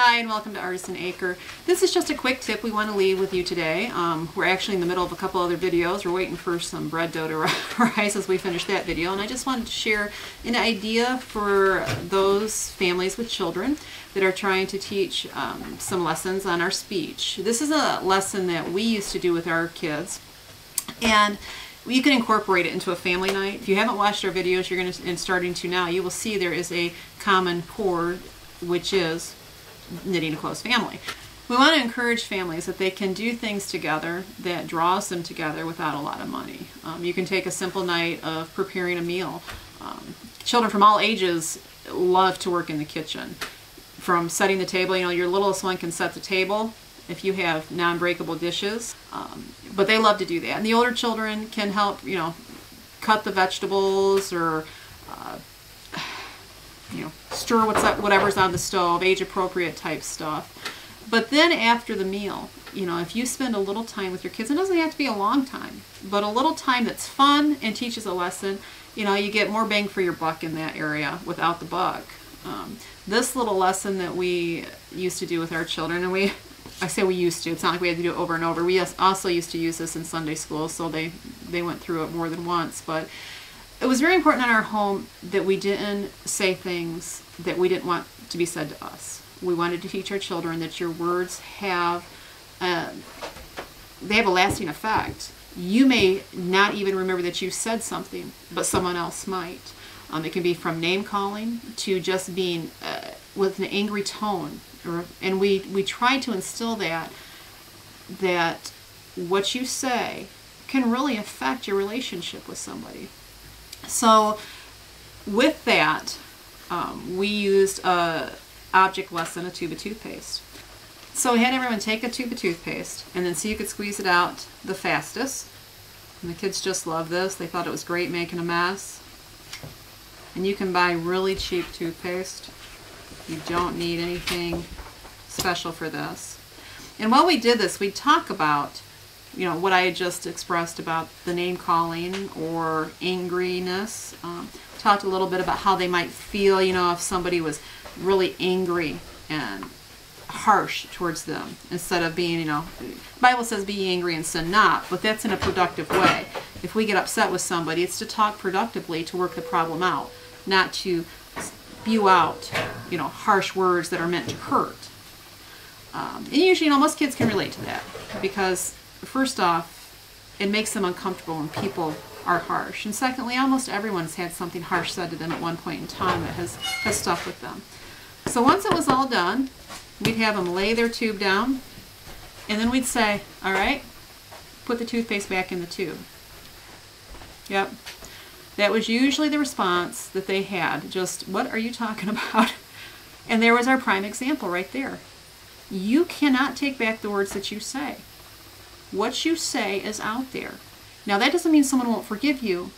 Hi and welcome to Artisan Acre. This is just a quick tip we want to leave with you today. We're actually in the middle of a couple other videos. We're waiting for some bread dough to rise as we finish that video, and I just wanted to share an idea for those families with children that are trying to teach some lessons on our speech. This is a lesson that we used to do with our kids, and you can incorporate it into a family night. If you haven't watched our videos, you're going to, and starting to now, you will see there is a common chord, which is knitting a close family. We want to encourage families that they can do things together that draws them together without a lot of money. You can take a simple night of preparing a meal. Children from all ages love to work in the kitchen. From setting the table, you know, your littlest one can set the table if you have non-breakable dishes, but they love to do that. And the older children can help, you know, cut the vegetables or stir whatever's on the stove, age-appropriate type stuff. But then after the meal, you know, if you spend a little time with your kids, it doesn't have to be a long time, but a little time that's fun and teaches a lesson, you know, you get more bang for your buck in that area without the buck. This little lesson that we used to do with our children, and I say we used to, it's not like we had to do it over and over. We also used to use this in Sunday school, so they went through it more than once, but it was very important in our home that we didn't say things that we didn't want to be said to us. We wanted to teach our children that your words have a lasting effect. You may not even remember that you said something, but someone else might. It can be from name calling to just being with an angry tone, and we try to instill that what you say can really affect your relationship with somebody. So with that, we used a object lesson, a tube of toothpaste. So we had everyone take a tube of toothpaste and then see who could squeeze it out the fastest. And the kids just loved this. They thought it was great making a mess. And you can buy really cheap toothpaste. You don't need anything special for this. And while we did this, we'd talk about, you know, what I had just expressed about the name calling or angriness. Talked a little bit about how they might feel, you know, if somebody was really angry and harsh towards them, instead of being, you know, the Bible says be angry and sin not, but that's in a productive way. If we get upset with somebody, it's to talk productively to work the problem out, not to spew out, you know, harsh words that are meant to hurt. And usually, you know, most kids can relate to that, because first off, it makes them uncomfortable when people are harsh. And secondly, almost everyone's had something harsh said to them at one point in time that has stuck with them. So once it was all done, we'd have them lay their tube down, and then we'd say, all right, put the toothpaste back in the tube. Yep. That was usually the response that they had. Just, what are you talking about? And there was our prime example right there. You cannot take back the words that you say. What you say is out there. Now that doesn't mean someone won't forgive you,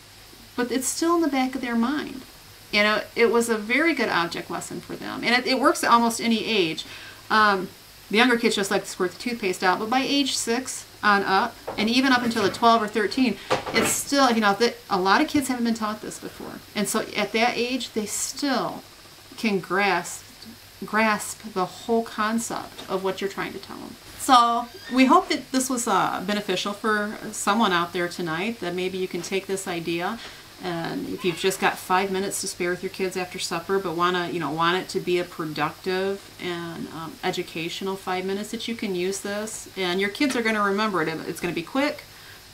but it's still in the back of their mind. You know, it was a very good object lesson for them. And it works at almost any age. The younger kids just like to squirt the toothpaste out, but by age 6 on up, and even up until the 12 or 13, it's still, you know, a lot of kids haven't been taught this before. And so at that age, they still can grasp the whole concept of what you're trying to tell them. So we hope that this was beneficial for someone out there tonight, that maybe you can take this idea, and if you've just got 5 minutes to spare with your kids after supper, but want it to be a productive and educational 5 minutes, that you can use this, and your kids are going to remember it. It's going to be quick,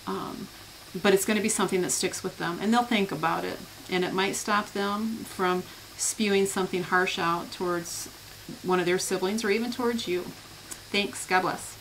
but it's going to be something that sticks with them, and they'll think about it, and it might stop them from spewing something harsh out towards one of their siblings or even towards you. Thanks. God bless.